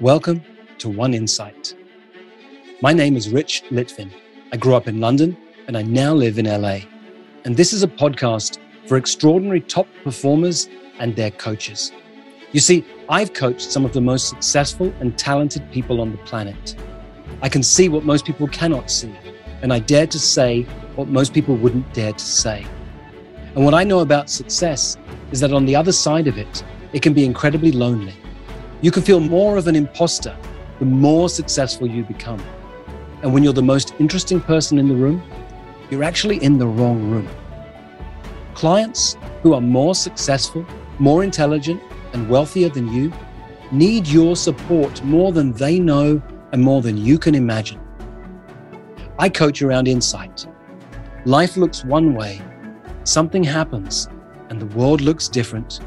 Welcome to One Insight. My name is Litvin. I grew up in London and I now live in LA. And this is a podcast for extraordinary top performers and their coaches. You see, I've coached some of the most successful and talented people on the planet. I can see what most people cannot see, and I dare to say what most people wouldn't dare to say. And what I know about success is that on the other side of it, it can be incredibly lonely. You can feel more of an imposter the more successful you become. And when you're the most interesting person in the room, you're actually in the wrong room. Clients who are more successful, more intelligent, and wealthier than you need your support more than they know and more than you can imagine. I coach around insight. Life looks one way, something happens, and the world looks different,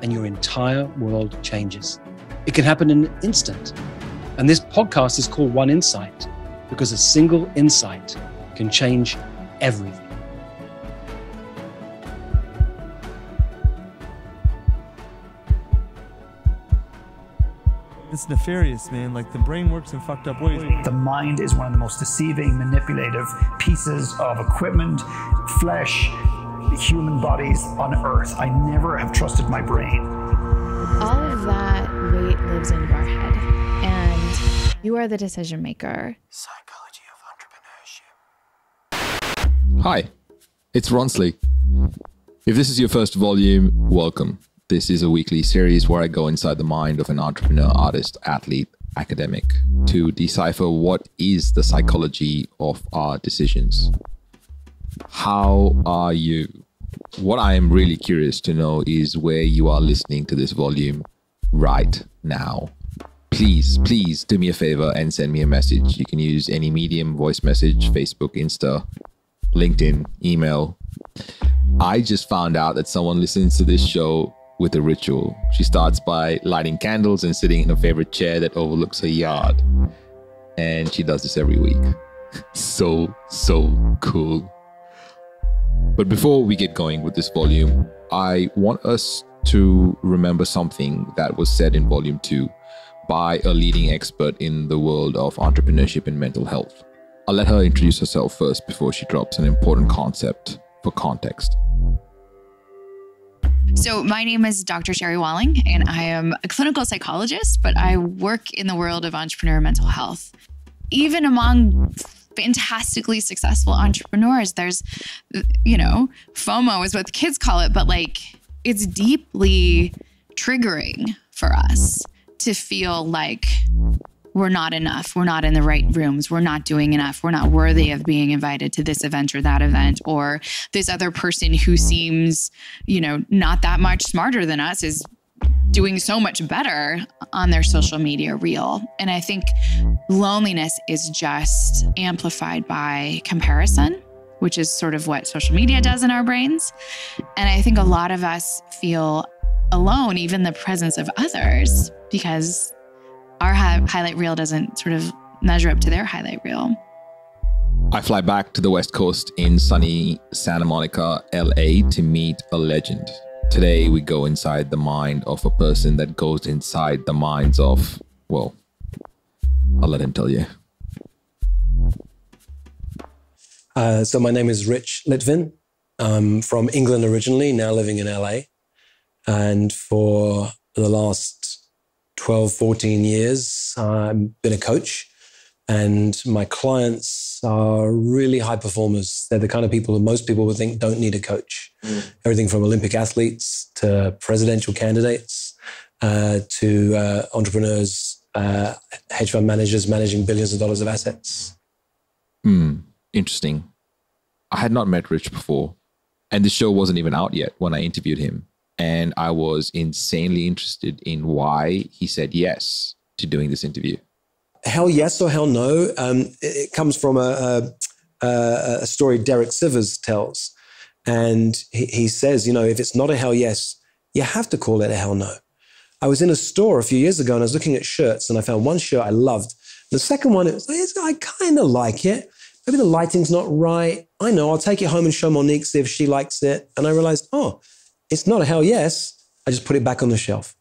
and your entire world changes. It can happen in an instant. And this podcast is called One Insight because a single insight can change everything. It's nefarious, man. Like, the brain works in fucked up ways. The mind is one of the most deceiving, manipulative pieces of equipment, flesh, human bodies on earth. I never have trusted my brain. All of that weight lives in your head, and you are the decision maker. Psychology of Entrepreneurship. Hi, it's Ronsley. If this is your first volume, welcome. This is a weekly series where I go inside the mind of an entrepreneur, artist, athlete, academic to decipher what is the psychology of our decisions. How are you? What I am really curious to know is where you are listening to this volume right now. Please do me a favor and send me a message. You can use any medium, voice message, Facebook, Insta, LinkedIn, email. I just found out that someone listens to this show with a ritual. She starts by lighting candles and sitting in her favorite chair that overlooks her yard. And she does this every week. So cool. But before we get going with this volume, I want us to remember something that was said in volume 2 by a leading expert in the world of entrepreneurship and mental health. I'll let her introduce herself first before she drops an important concept for context. So my name is Dr. Sherry Walling, and I am a clinical psychologist, but I work in the world of entrepreneurial mental health. Even among fantastically successful entrepreneurs, there's, FOMO is what the kids call it, but it's deeply triggering for us to feel like we're not enough. We're not in the right rooms. We're not doing enough. We're not worthy of being invited to this event or that event, or this other person who seems, not that much smarter than us is doing so much better on their social media reel. And I think loneliness is just amplified by comparison, which is sort of what social media does in our brains. And I think a lot of us feel alone, even in the presence of others, because our highlight reel doesn't sort of measure up to their highlight reel. I fly back to the West Coast in sunny Santa Monica, LA to meet a legend. Today, we go inside the mind of a person that goes inside the minds of, well, I'll let him tell you. So my name is Litvin. I'm from England originally, now living in LA. And for the last 12, 14 years, I've been a coach. And my clients are really high performers. They're the kind of people that most people would think don't need a coach. Everything from Olympic athletes to presidential candidates to entrepreneurs, hedge fund managers managing billions of dollars of assets. Interesting. I had not met Rich before, and the show wasn't even out yet when I interviewed him. And I was insanely interested in why he said yes to doing this interview. Hell yes or hell no. It comes from a story Derek Sivers tells. And he says, if it's not a hell yes, you have to call it a hell no. I was in a store a few years ago and I was looking at shirts and I found one shirt I loved. The second one, I kind of like it. Maybe the lighting's not right. I know, I'll take it home and show Monique, see if she likes it. And I realized, it's not a hell yes. I just put it back on the shelf.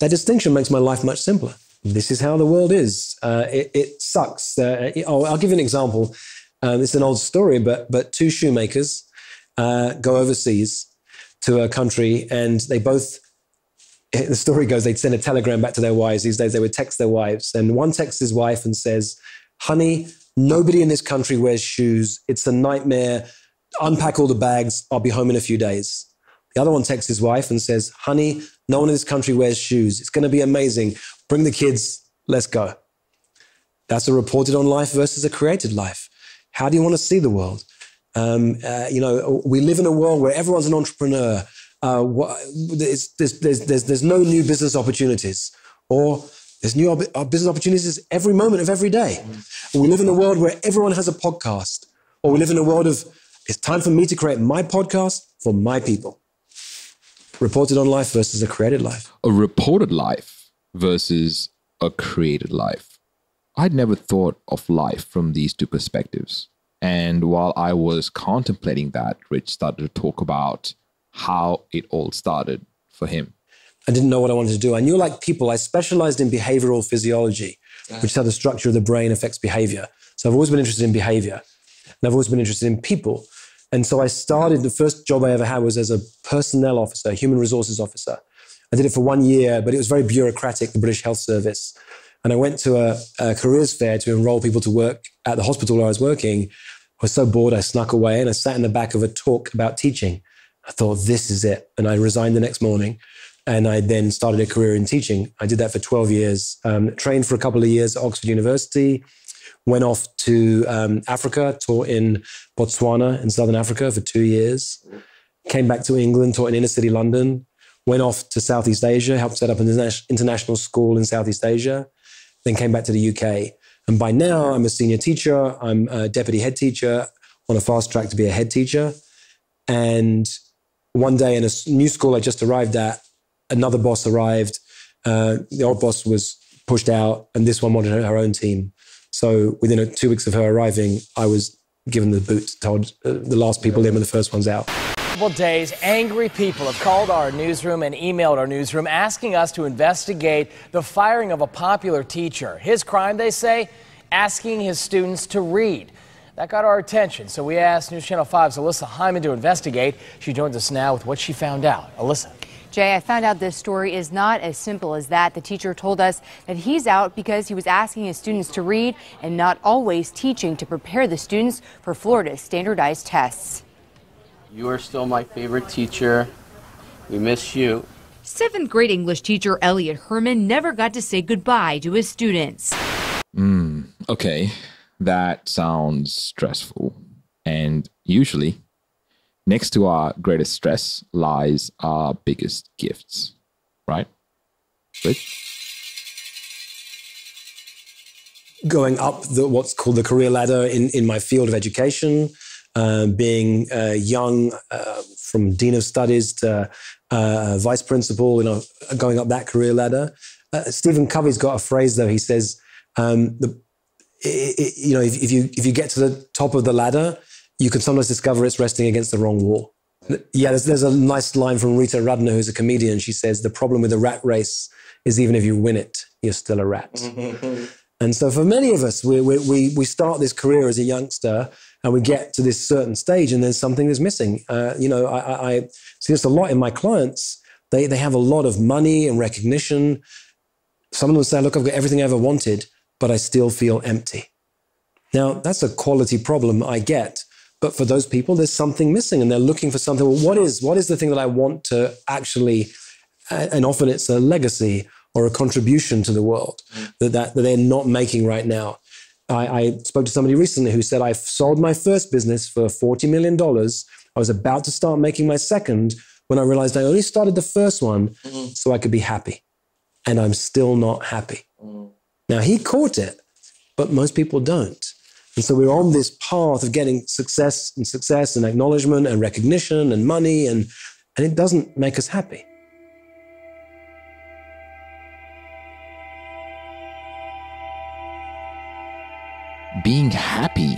That distinction makes my life much simpler. this is how the world is. It sucks. I'll give you an example. It's an old story, but two shoemakers go overseas to a country, and they both, the story goes, they'd send a telegram back to their wives. These days they would text their wives, and one texts his wife and says, "Honey, nobody in this country wears shoes. It's a nightmare. Unpack all the bags. I'll be home in a few days." The other one texts his wife and says, "Honey, no one in this country wears shoes. It's going to be amazing. Bring the kids. Let's go." That's a reported on life versus a created life. How do you want to see the world? We live in a world where everyone's an entrepreneur. There's no new business opportunities, or there's new business opportunities every moment of every day. We live in a world where everyone has a podcast, or we live in a world of, it's time for me to create my podcast for my people. Reported on life versus a created life. A reported life versus a created life. I'd never thought of life from these two perspectives. And while I was contemplating that, Rich started to talk about how it all started for him. I didn't know what I wanted to do. I knew, like people, I specialized in behavioral physiology, which is how the structure of the brain affects behavior. So I've always been interested in behavior, and I've always been interested in people. And so I started, the first job I ever had was as a personnel officer, human resources officer. I did it for 1 year, but it was very bureaucratic, the British Health Service. And I went to a careers fair to enroll people to work at the hospital where I was working. I was so bored, I snuck away and I sat in the back of a talk about teaching. I thought, this is it. And I resigned the next morning. And I then started a career in teaching. I did that for 12 years, trained for a couple of years at Oxford University, went off to Africa, taught in Botswana in Southern Africa for 2 years, came back to England, taught in inner city London, went off to Southeast Asia, helped set up an international school in Southeast Asia, then came back to the UK. And by now I'm a senior teacher, I'm a deputy head teacher on a fast track to be a head teacher. And one day in a new school I just arrived at, another boss arrived, the old boss was pushed out, and this one wanted her own team. So within 2 weeks of her arriving, I was given the boot, told the last people in and the first one's out. Days, angry people have called our newsroom and emailed our newsroom asking us to investigate the firing of a popular teacher. His crime, they say, asking his students to read. That got our attention, so we asked News Channel 5's Alyssa Hyman to investigate. She joins us now with what she found out. Alyssa. Jay, I found out this story is not as simple as that. The teacher told us that he's out because he was asking his students to read and not always teaching to prepare the students for Florida's standardized tests. You are still my favorite teacher. We miss you. 7th grade English teacher Elliot Herman never got to say goodbye to his students. Okay, that sounds stressful. And usually, next to our greatest stress lies our biggest gifts, right? Rich? Going up what's called the career ladder in my field of education, being young, from Dean of Studies to Vice Principal, going up that career ladder. Stephen Covey's got a phrase, though. He says, if you get to the top of the ladder, you can sometimes discover it's resting against the wrong wall. Yeah, there's a nice line from Rita Rudner, who's a comedian. She says, the problem with the rat race is even if you win it, you're still a rat. And so for many of us, we start this career as a youngster and we get to this certain stage and there's something that's missing. I see this a lot in my clients. They have a lot of money and recognition. Some of them say, look, I've got everything I ever wanted, but I still feel empty. Now, that's a quality problem I get. But for those people, there's something missing and they're looking for something. Well, what is the thing that I want to actually, and often it's a legacy or a contribution to the world that they're not making right now. I spoke to somebody recently who said, I sold my first business for $40 million. I was about to start making my second when I realized I only started the first one so I could be happy. And I'm still not happy. Now, he caught it, but most people don't. And so we're on this path of getting success and acknowledgement and recognition and money, and it doesn't make us happy. Being happy.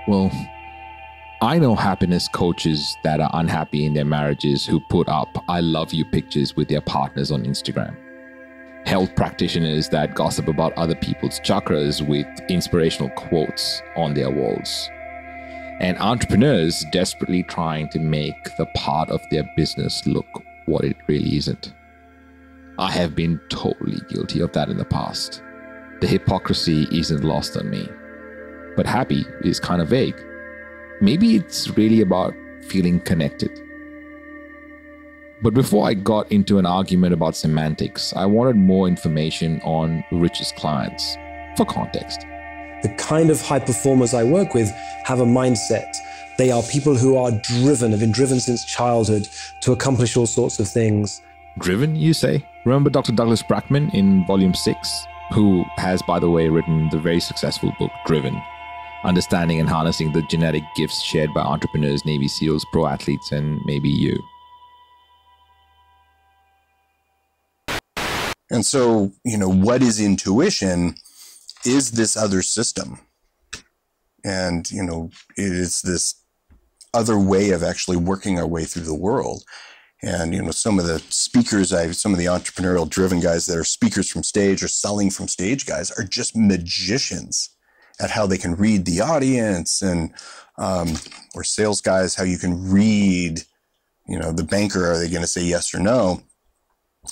Well, I know happiness coaches that are unhappy in their marriages who put up I love you pictures with their partners on Instagram. health practitioners that gossip about other people's chakras with inspirational quotes on their walls, and entrepreneurs desperately trying to make the part of their business look what it really isn't. I have been totally guilty of that in the past. The hypocrisy isn't lost on me. But happy is kind of vague. Maybe it's really about feeling connected. But before I got into an argument about semantics, I wanted more information on Rich's clients for context. The kind of high performers I work with have a mindset. They are people who are driven, have been driven since childhood to accomplish all sorts of things. Driven, you say? Remember Dr. Douglas Brackman in Volume 6, who has, by the way, written the very successful book, Driven, Understanding and Harnessing the Genetic Gifts Shared by Entrepreneurs, Navy SEALs, Pro Athletes, and maybe you. And so, what is intuition is this other system. And, it's this other way of actually working our way through the world. And, some of the speakers, some of the entrepreneurial driven guys that are speakers from stage or selling from stage guys are just magicians at how they can read the audience, and, or sales guys, how you can read, the banker, are they going to say yes or no?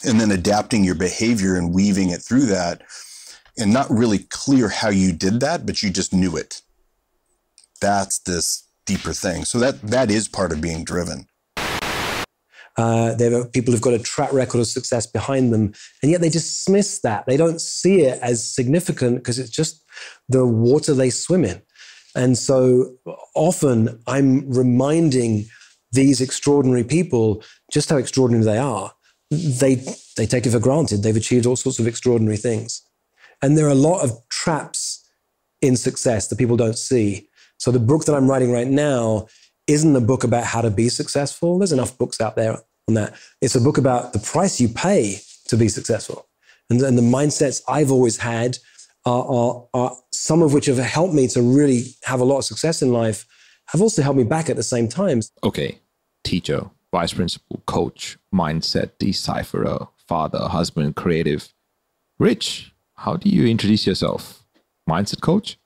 And then adapting your behavior and weaving it through that, and not really clear how you did that, but you just knew it. That's this deeper thing. So that is part of being driven. People who've got a track record of success behind them, and yet they dismiss that. They don't see it as significant because it's just the water they swim in. And so often I'm reminding these extraordinary people just how extraordinary they are. They take it for granted. They've achieved all sorts of extraordinary things. And there are a lot of traps in success that people don't see. So the book that I'm writing right now isn't a book about how to be successful. There's enough books out there on that. It's a book about the price you pay to be successful. And the mindsets I've always had are some of which have helped me to really have a lot of success in life, have also held me back at the same time. Okay, teacher, vice principal, coach, mindset, decipherer, father, husband, creative. Rich, how do you introduce yourself? Mindset coach?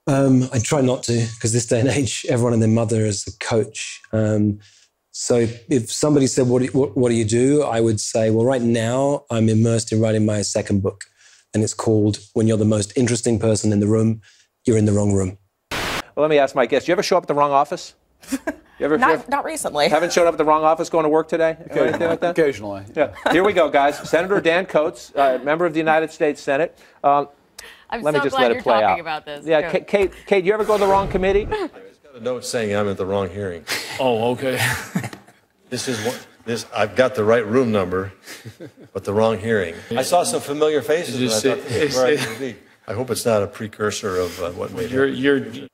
I try not to, because this day and age, everyone and their mother is a coach. So if somebody said, what do you do? I would say, well, right now I'm immersed in writing my second book. And it's called When You're the Most Interesting Person in the Room, You're in the Wrong Room. Well, let me ask my guest, you ever show up at the wrong office? Not recently. Haven't shown up at the wrong office going to work today? Or anything like that? Occasionally. Yeah. Here we go, guys. Senator Dan Coates, member of the United States Senate. I'm let me so just glad let you're it play talking out. about this. Yeah, Kate, you ever go to the wrong committee? There's got a note saying I'm at the wrong hearing. Oh, okay. I've got the right room number, but the wrong hearing. I saw some familiar faces, and I thought this is where I need to be. I hope it's not a precursor of what may happen.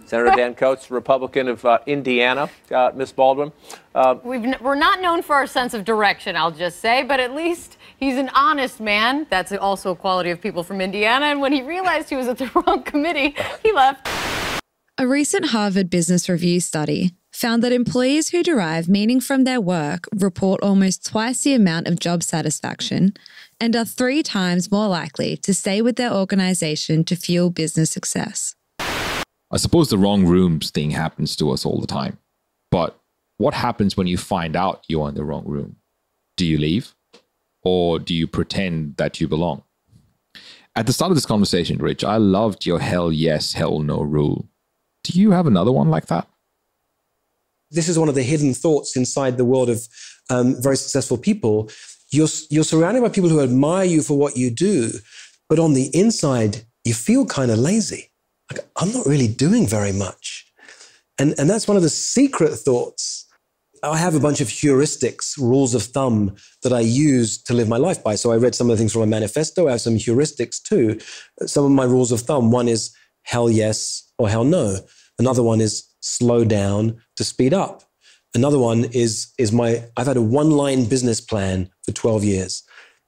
Senator Dan Coates, Republican of Indiana. Ms. Baldwin. We're not known for our sense of direction, I'll just say, but at least he's an honest man. That's also a quality of people from Indiana. And when he realized he was at the wrong committee, he left. A recent Harvard Business Review study found that employees who derive meaning from their work report almost twice the amount of job satisfaction and are 3 times more likely to stay with their organization to fuel business success. I suppose the wrong rooms thing happens to us all the time. But what happens when you find out you're in the wrong room? Do you leave? Or do you pretend that you belong? At the start of this conversation, Rich, I loved your hell yes, hell no rule. Do you have another one like that? This is one of the hidden thoughts inside the world of very successful people. You're surrounded by people who admire you for what you do, but on the inside, you feel kind of lazy. Like, I'm not really doing very much. And that's one of the secret thoughts. I have a bunch of heuristics, rules of thumb that I use to live my life by. So I read some of the things from my manifesto. I have some heuristics too. Some of my rules of thumb. One is hell yes or hell no. Another one is slow down to speed up. Another one is I've had a one-line business plan for 12 years.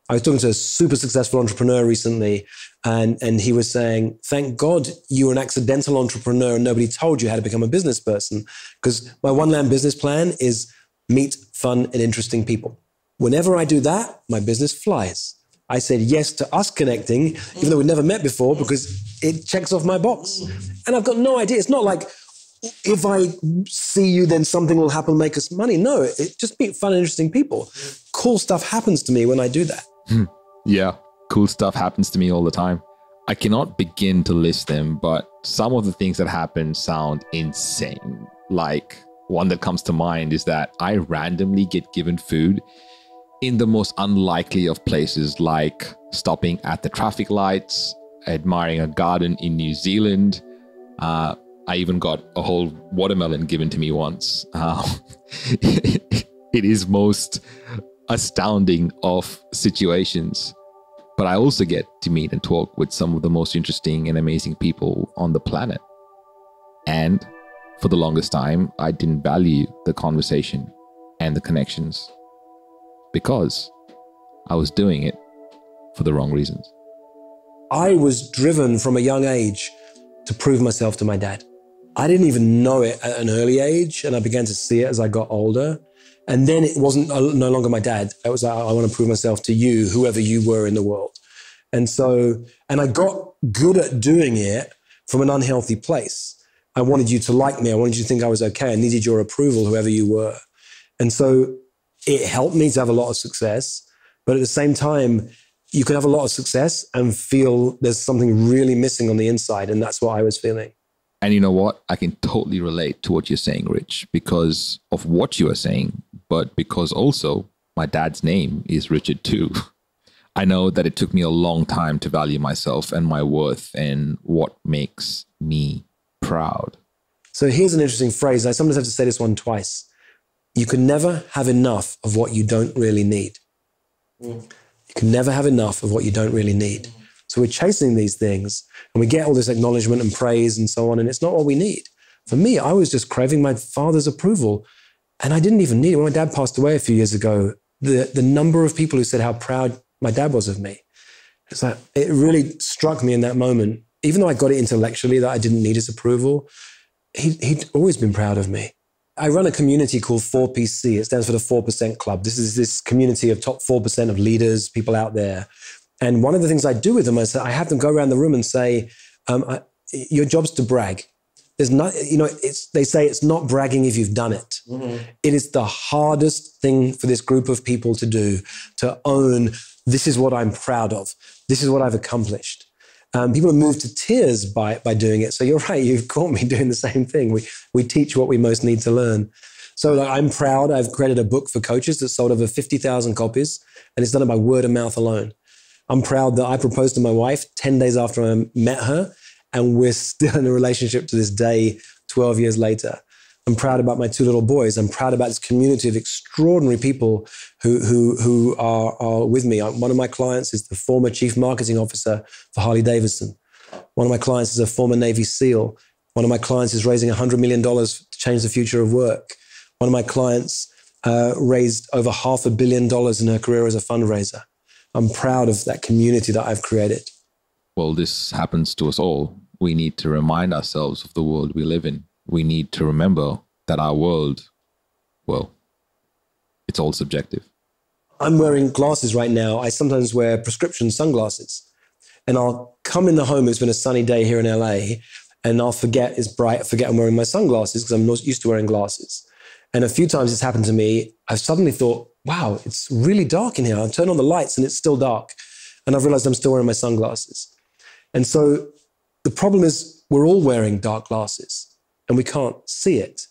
I was talking to a super successful entrepreneur recently, and he was saying, thank God you were an accidental entrepreneur and nobody told you how to become a business person, because my one-line business plan is meet fun and interesting people. Whenever I do that, my business flies. I said yes to us connecting, even though we'd never met before, because it checks off my box. And I've got no idea. It's not like if I see you, then something will happen, make us money. No, it just meet fun and interesting people. Cool stuff happens to me when I do that. Yeah, cool stuff happens to me all the time. I cannot begin to list them, but some of the things that happen sound insane. Like, one that comes to mind is that I randomly get given food in the most unlikely of places, like stopping at the traffic lights, admiring a garden in New Zealand. I even got a whole watermelon given to me once. It is most astounding of situations. But I also get to meet and talk with some of the most interesting and amazing people on the planet. And for the longest time, I didn't value the conversation and the connections because I was doing it for the wrong reasons. I was driven from a young age to prove myself to my dad. I didn't even know it at an early age, and I began to see it as I got older. And then it wasn't no longer my dad. It was, I want to prove myself to you, whoever you were in the world. And I got good at doing it from an unhealthy place. I wanted you to like me. I wanted you to think I was okay. I needed your approval, whoever you were. And so it helped me to have a lot of success. But at the same time, you can have a lot of success and feel there's something really missing on the inside. And that's what I was feeling. And you know what? I can totally relate to what you're saying, Rich, because of what you are saying, but because also my dad's name is Richard too. I know that it took me a long time to value myself and my worth and what makes me proud. So here's an interesting phrase. I sometimes have to say this one twice. You can never have enough of what you don't really need. You can never have enough of what you don't really need. So we're chasing these things and we get all this acknowledgement and praise and so on, and it's not what we need. For me, I was just craving my father's approval and I didn't even need it. When my dad passed away a few years ago, the number of people who said how proud my dad was of me, it's like, it really struck me in that moment. Even though I got it intellectually that I didn't need his approval, he'd always been proud of me. I run a community called 4PC. It stands for the 4% Club. This is this community of top 4% of leaders, people out there. And one of the things I do with them is I have them go around the room and say, your job's to brag. There's not, they say it's not bragging if you've done it. Mm-hmm. It is the hardest thing for this group of people to do, to own, this is what I'm proud of. This is what I've accomplished. People are moved to tears by doing it. So you're right, you've caught me doing the same thing. We teach what we most need to learn. So I'm proud. I've created a book for coaches that sold over 50,000 copies, and it's done it by word of mouth alone. I'm proud that I proposed to my wife 10 days after I met her, and we're still in a relationship to this day, 12 years later. I'm proud about my two little boys. I'm proud about this community of extraordinary people who are with me. One of my clients is the former chief marketing officer for Harley Davidson. One of my clients is a former Navy SEAL. One of my clients is raising $100 million to change the future of work. One of my clients raised over $500 million in her career as a fundraiser. I'm proud of that community that I've created. Well, this happens to us all. We need to remind ourselves of the world we live in. We need to remember that our world, well, it's all subjective. I'm wearing glasses right now. I sometimes wear prescription sunglasses. And I'll come in the home, it's been a sunny day here in LA, and I'll forget it's bright, I forget I'm wearing my sunglasses because I'm not used to wearing glasses. And a few times it's happened to me, I've suddenly thought, wow, it's really dark in here. I'll turn on the lights and it's still dark. And I've realized I'm still wearing my sunglasses. And so the problem is we're all wearing dark glasses and we can't see it.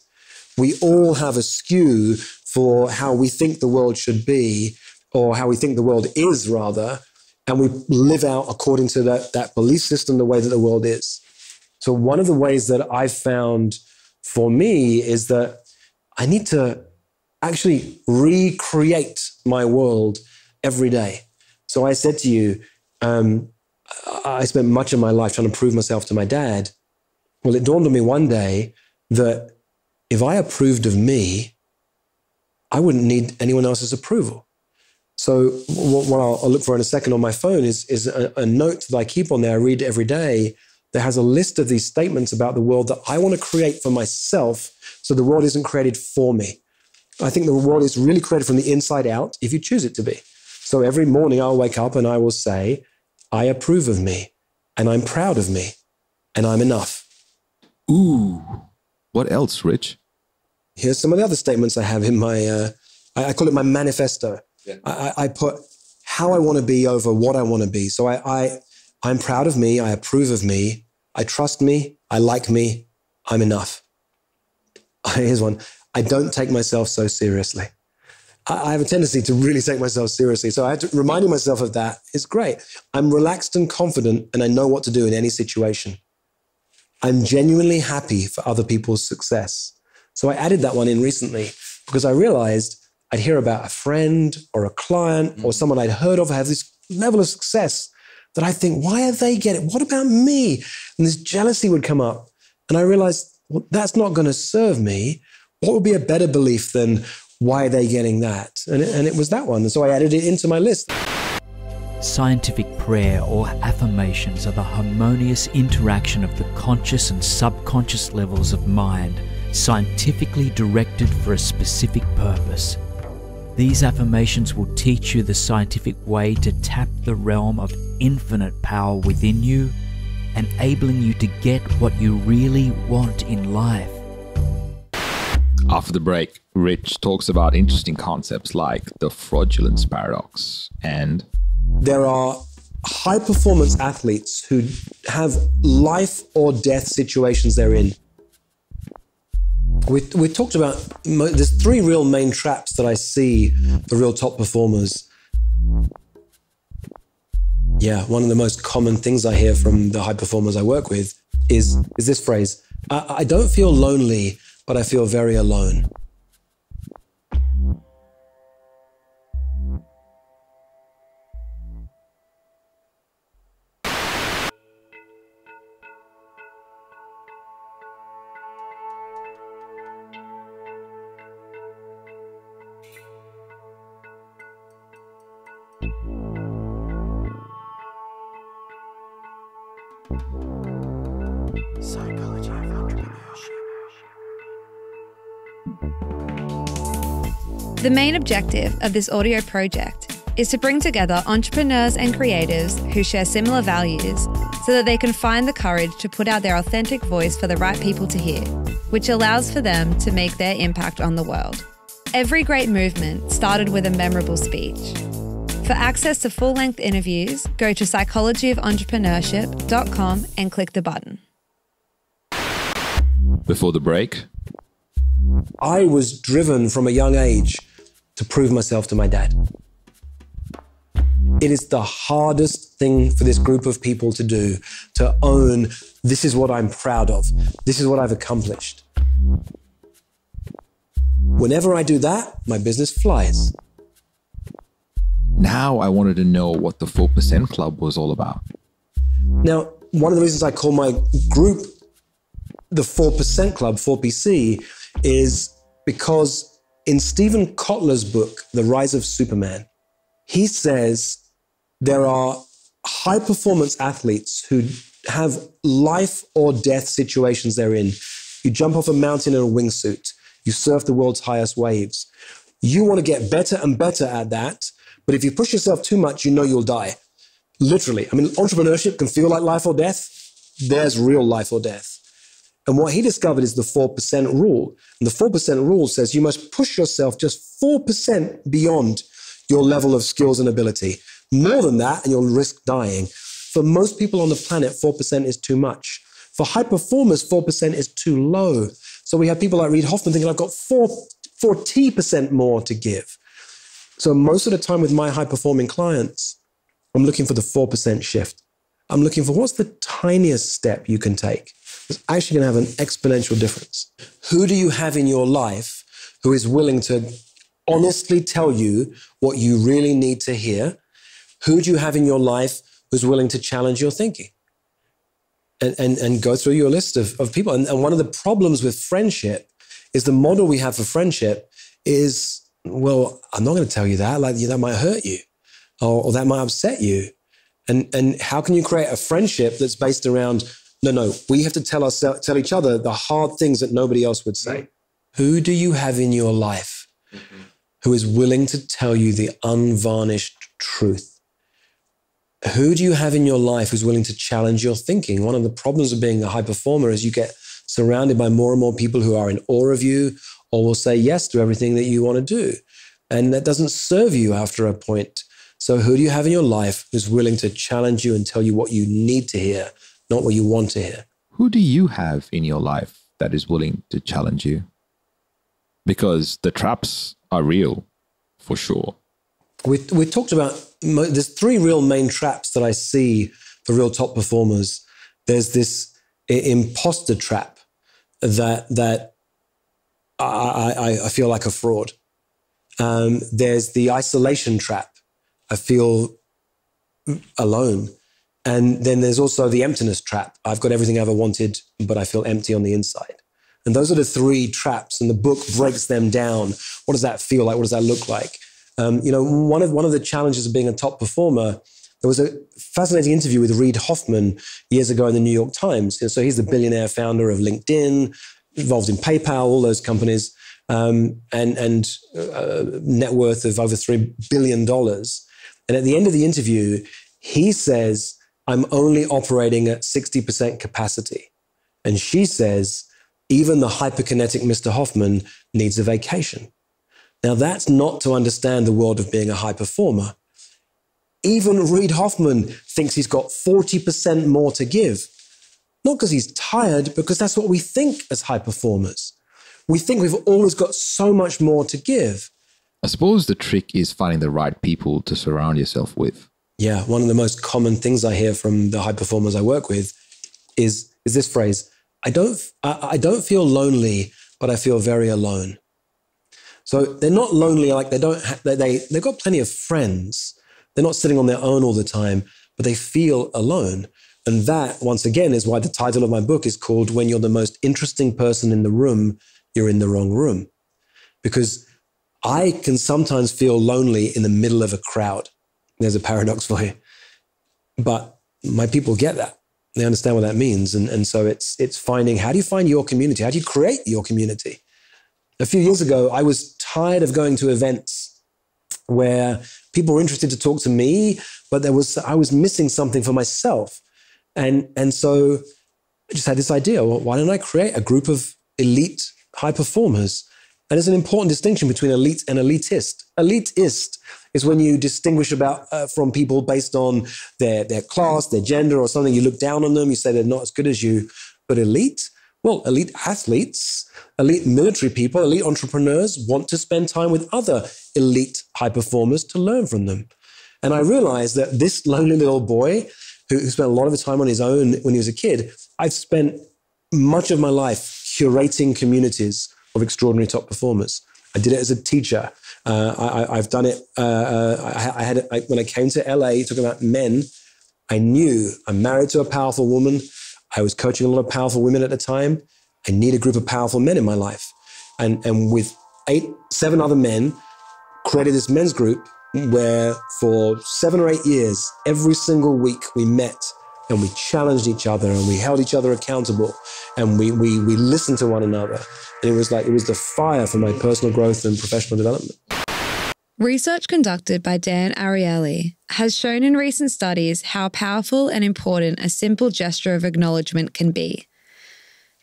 We all have a skew for how we think the world should be, or how we think the world is rather, and we live out according to that belief system, the way that the world is. So one of the ways that I've found for me is that I need to actually recreate my world every day. So I said to you, I spent much of my life trying to prove myself to my dad. Well, it dawned on me one day that if I approved of me, I wouldn't need anyone else's approval. So what I'll look for in a second on my phone is a note that I keep on there. I read every day that has a list of these statements about the world that I want to create for myself, so the world isn't created for me. I think the world is really created from the inside out if you choose it to be. So every morning I'll wake up and I will say, I approve of me, and I'm proud of me, and I'm enough. Ooh, what else, Rich? Here's some of the other statements I have in my, I call it my manifesto. Yeah. I put how I want to be over what I want to be. So I'm proud of me, I approve of me, I trust me, I like me, I'm enough. Here's one. I don't take myself so seriously. I have a tendency to really take myself seriously. So I had to reminding myself of that is great. I'm relaxed and confident, and I know what to do in any situation. I'm genuinely happy for other people's success. So I added that one in recently because I realized I'd hear about a friend or a client or someone I'd heard of have this level of success that I think, why are they getting it? What about me? And this jealousy would come up. And I realized, well, that's not going to serve me. What would be a better belief than, why are they getting that? And it was that one. And so I added it into my list. Scientific prayer or affirmations are the harmonious interaction of the conscious and subconscious levels of mind, scientifically directed for a specific purpose. These affirmations will teach you the scientific way to tap the realm of infinite power within you, enabling you to get what you really want in life. After the break, Rich talks about interesting concepts like the fraudulence paradox and... There are high-performance athletes who have life or death situations they're in. We talked about, there's three real main traps that I see for real top performers. Yeah, one of the most common things I hear from the high performers I work with is this phrase, I don't feel lonely, but I feel very alone. Psychology of Entrepreneurship. The main objective of this audio project is to bring together entrepreneurs and creatives who share similar values so that they can find the courage to put out their authentic voice for the right people to hear, which allows for them to make their impact on the world. Every great movement started with a memorable speech. For access to full-length interviews, go to psychologyofentrepreneurship.com and click the button. Before the break, I was driven from a young age to prove myself to my dad. It is the hardest thing for this group of people to do, to own, this is what I'm proud of. This is what I've accomplished. Whenever I do that, my business flies. now I wanted to know what the 4% Club was all about. Now, one of the reasons I call my group the 4% Club, 4PC, is because in Stephen Kotler's book, The Rise of Superman, he says there are high-performance athletes who have life or death situations they're in. You jump off a mountain in a wingsuit. You surf the world's highest waves. You want to get better and better at that, but if you push yourself too much, you know you'll die. Literally. I mean, entrepreneurship can feel like life or death. There's real life or death. And what he discovered is the 4% rule. And the 4% rule says you must push yourself just 4% beyond your level of skills and ability. More than that, and you'll risk dying. For most people on the planet, 4% is too much. For high performers, 4% is too low. So we have people like Reid Hoffman thinking, I've got 40% more to give. So most of the time with my high-performing clients, I'm looking for the 4% shift. I'm looking for what's the tiniest step you can take. It's actually going to have an exponential difference. Who do you have in your life who is willing to honestly tell you what you really need to hear? Who do you have in your life who's willing to challenge your thinking? And go through your list of people. And one of the problems with friendship is the model we have for friendship is, well, I'm not going to tell you that. Like, that might hurt you or that might upset you. And how can you create a friendship that's based around, no, we have to tell each other the hard things that nobody else would say. Who do you have in your life who is willing to tell you the unvarnished truth. Who do you have in your life who's willing to challenge your thinking? One of the problems of being a high performer is you get surrounded by more and more people who are in awe of you or will say yes to everything that you want to do. And that doesn't serve you after a point. So who do you have in your life who's willing to challenge you and tell you what you need to hear, not what you want to hear? Who do you have in your life that is willing to challenge you? Because the traps are real, for sure. We talked about, there's three real main traps that I see for real top performers. There's this imposter trap that I feel like a fraud. There's the isolation trap. I feel alone. And then there's also the emptiness trap. I've got everything I ever wanted, but I feel empty on the inside. And those are the three traps, and the book breaks them down. What does that feel like? What does that look like? One of the challenges of being a top performer, there was a fascinating interview with Reid Hoffman years ago in the New York Times. So he's the billionaire founder of LinkedIn, involved in PayPal, all those companies, and net worth of over $3 billion. And at the end of the interview, he says, I'm only operating at 60% capacity. And she says, even the hyperkinetic Mr. Hoffman needs a vacation. Now, that's not to understand the world of being a high performer. Even Reid Hoffman thinks he's got 40% more to give. Not because he's tired, because that's what we think as high performers. We think we've always got so much more to give. I suppose the trick is finding the right people to surround yourself with. Yeah, one of the most common things I hear from the high performers I work with is this phrase, I don't feel lonely, but I feel very alone. So they're not lonely, like they've got plenty of friends. They're not sitting on their own all the time, but they feel alone. And that, once again, is why the title of my book is called When You're the Most Interesting Person in the Room, You're in the Wrong Room. Because I can sometimes feel lonely in the middle of a crowd. There's a paradox for you. But my people get that. They understand what that means. And so it's finding, how do you find your community? How do you create your community? A few years ago, I was tired of going to events where people were interested to talk to me, but I was missing something for myself. And so I just had this idea, well, why don't I create a group of elite high performers? And there's an important distinction between elite and elitist. Elitist is when you distinguish from people based on their class, their gender, or something. You look down on them, you say they're not as good as you. But elite, well, elite athletes, elite military people, elite entrepreneurs want to spend time with other elite high performers to learn from them. And I realized that this lonely little boy who spent a lot of his time on his own when he was a kid, I've spent much of my life curating communities of extraordinary top performers. I did it as a teacher. I've done it. When I came to LA, talking about men, I knew I'm married to a powerful woman. I was coaching a lot of powerful women at the time. I need a group of powerful men in my life. And with 7 other men, created this men's group where for 7 or 8 years, every single week we met and we challenged each other and we held each other accountable and we listened to one another. And it was the fire for my personal growth and professional development. Research conducted by Dan Ariely has shown in recent studies how powerful and important a simple gesture of acknowledgement can be.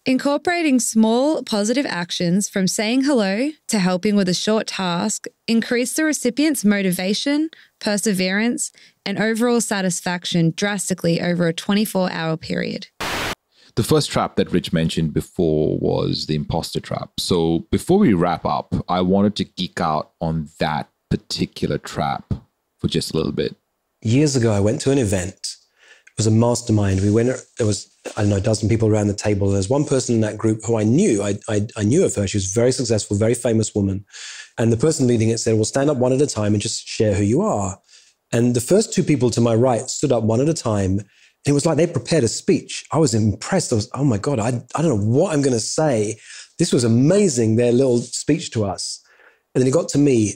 Incorporating small positive actions from saying hello to helping with a short task increase the recipient's motivation, perseverance, and overall satisfaction drastically over a 24-hour period. The first trap that Rich mentioned before was the imposter trap. So before we wrap up, I wanted to geek out on that particular trap for just a little bit. Years ago, I went to an event. It was a mastermind. There was, I don't know, a dozen people around the table. There's one person in that group who I knew. I knew of her. She was a very successful, very famous woman. And the person leading it said, well, stand up one at a time and just share who you are. And the first 2 people to my right stood up one at a time. And it was like they prepared a speech. I was impressed. I was, oh my God, I don't know what I'm going to say. This was amazing, their little speech to us. And then it got to me.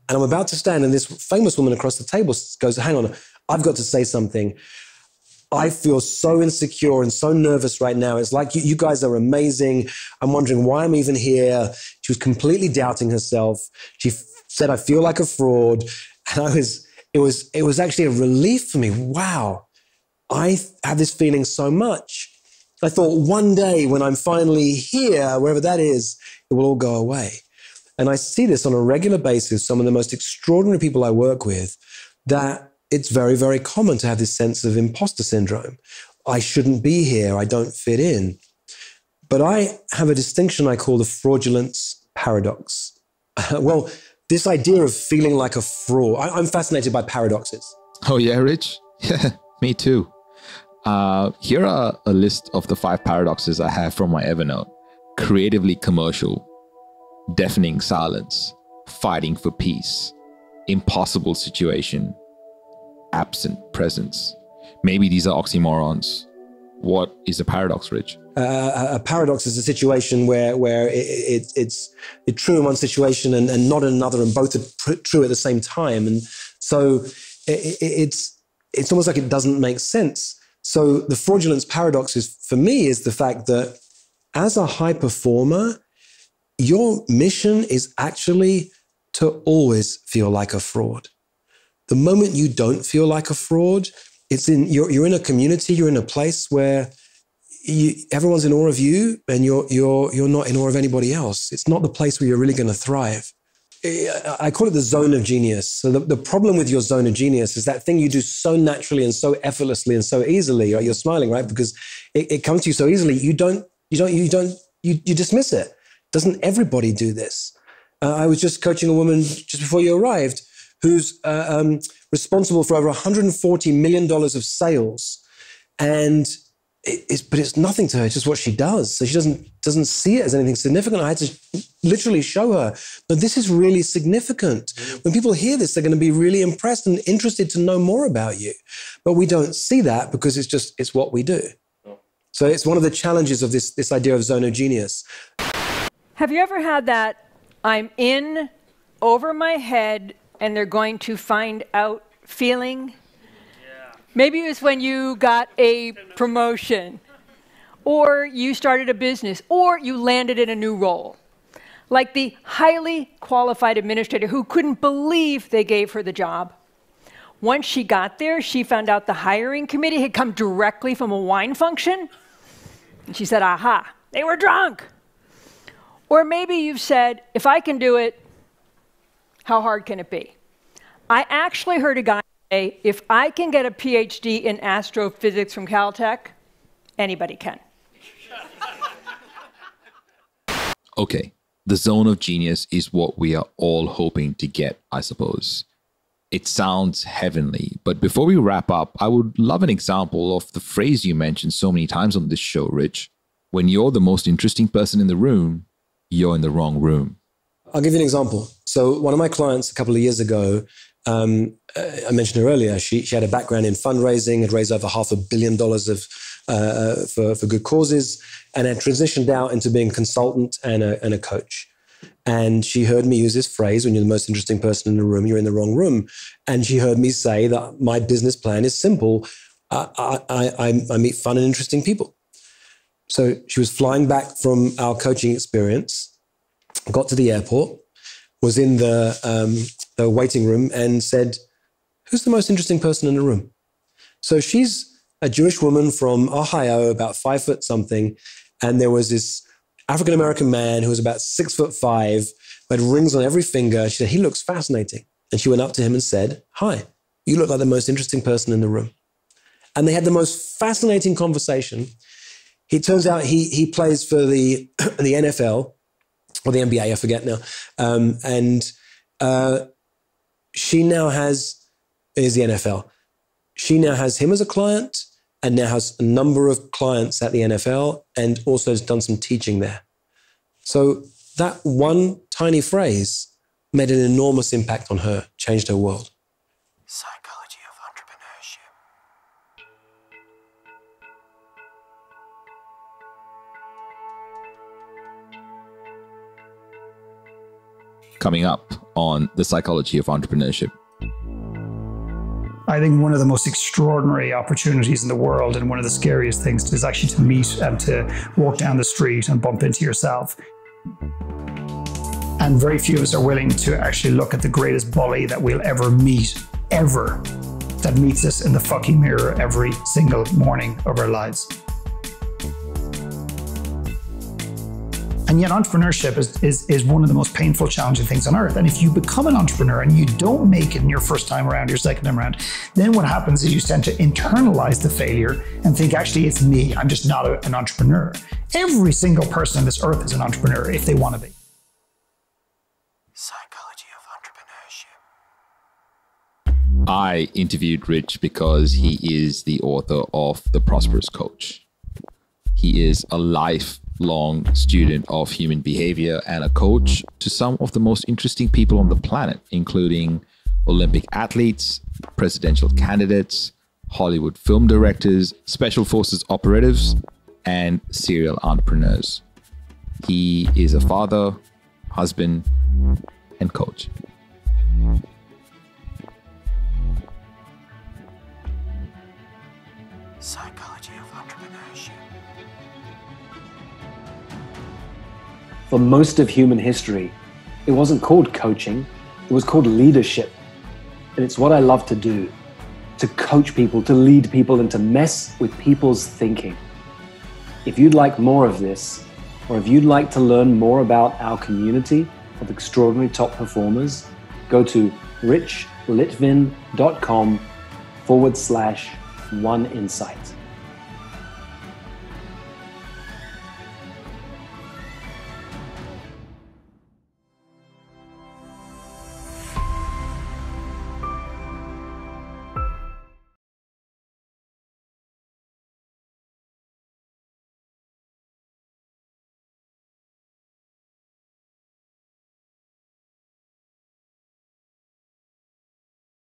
And I'm about to stand, and this famous woman across the table goes, hang on, I've got to say something. I feel so insecure and so nervous right now. It's like, you guys are amazing. I'm wondering why I'm even here. She was completely doubting herself. She said, I feel like a fraud. And it was actually a relief for me. Wow, I have this feeling so much. I thought one day when I'm finally here, wherever that is, it will all go away. And I see this on a regular basis, some of the most extraordinary people I work with, that it's very, very common to have this sense of imposter syndrome. I shouldn't be here, I don't fit in. But I have a distinction I call the fraudulence paradox. Well, this idea of feeling like a fraud, I'm fascinated by paradoxes. Oh yeah, Rich? Yeah, me too. Here are a list of the 5 paradoxes I have from my Evernote. Creatively commercial, deafening silence, fighting for peace, impossible situation, absent presence. Maybe these are oxymorons. What is a paradox, Rich? A paradox is a situation where it's true in one situation and not in another, and both are true at the same time. And so it's almost like it doesn't make sense. So the fraudulence paradox for me is the fact that as a high performer, your mission is actually to always feel like a fraud. The moment you don't feel like a fraud, you're in a community, you're in a place where everyone's in awe of you, and you're not in awe of anybody else. It's not the place where you're really going to thrive. I call it the zone of genius. So the problem with your zone of genius is that thing you do so naturally and so effortlessly and so easily. Right? You're smiling, right? Because it comes to you so easily. You dismiss it. Doesn't everybody do this? I was just coaching a woman just before you arrived who's responsible for over $140 million of sales. But it's nothing to her, it's just what she does. So she doesn't see it as anything significant. I had to literally show her, no, this is really significant. When people hear this, they're going to be really impressed and interested to know more about you. But we don't see that because it's what we do. So it's one of the challenges of this idea of zone of genius. Have you ever had that I'm in over my head and they're going to find out feeling? Maybe it was when you got a promotion, or you started a business, or you landed in a new role. Like the highly qualified administrator who couldn't believe they gave her the job. Once she got there, she found out the hiring committee had come directly from a wine function. And she said, aha, they were drunk. Or maybe you've said, if I can do it, how hard can it be? I actually heard a guy say, if I can get a PhD in astrophysics from Caltech, anybody can. Okay, the zone of genius is what we are all hoping to get, I suppose. It sounds heavenly, but before we wrap up, I would love an example of the phrase you mentioned so many times on this show, Rich. When you're the most interesting person in the room, you're in the wrong room. I'll give you an example. So one of my clients a couple of years ago, I mentioned her earlier, she had a background in fundraising, had raised over $500 million for good causes, and had transitioned out into being a consultant and a coach. And she heard me use this phrase, when you're the most interesting person in the room, you're in the wrong room. And she heard me say that my business plan is simple. I meet fun and interesting people. So she was flying back from our coaching experience, got to the airport, was in the waiting room and said, who's the most interesting person in the room? So she's a Jewish woman from Ohio, about 5 foot something. And there was this African-American man who was about 6'5", who had rings on every finger. She said, he looks fascinating. And she went up to him and said, hi, you look like the most interesting person in the room. And they had the most fascinating conversation. It turns out he plays for the NFL or the NBA, I forget now. She now is the NFL. She now has him as a client and now has a number of clients at the NFL and also has done some teaching there. So that one tiny phrase made an enormous impact on her, changed her world. Psychology of Entrepreneurship. Coming up on the Psychology of Entrepreneurship. I think one of the most extraordinary opportunities in the world and one of the scariest things is actually to meet and to walk down the street and bump into yourself. And very few of us are willing to actually look at the greatest bully that we'll ever meet ever that meets us in the fucking mirror every single morning of our lives. And yet entrepreneurship is one of the most painful, challenging things on earth. And if you become an entrepreneur and you don't make it in your first time around, your second time around, then what happens is you tend to internalize the failure and think, actually, it's me. I'm just not an entrepreneur. Every single person on this earth is an entrepreneur if they want to be. Psychology of Entrepreneurship. I interviewed Rich because he is the author of The Prosperous Coach. He is a lifelong student of human behavior and a coach to some of the most interesting people on the planet, including Olympic athletes, presidential candidates, Hollywood film directors, special forces operatives, and serial entrepreneurs. He is a father, husband, and coach. Psychology of Entrepreneurship. For most of human history, it wasn't called coaching, it was called leadership. And it's what I love to do, to coach people, to lead people, and to mess with people's thinking. If you'd like more of this, or if you'd like to learn more about our community of extraordinary top performers, go to richlitvin.com/oneinsight.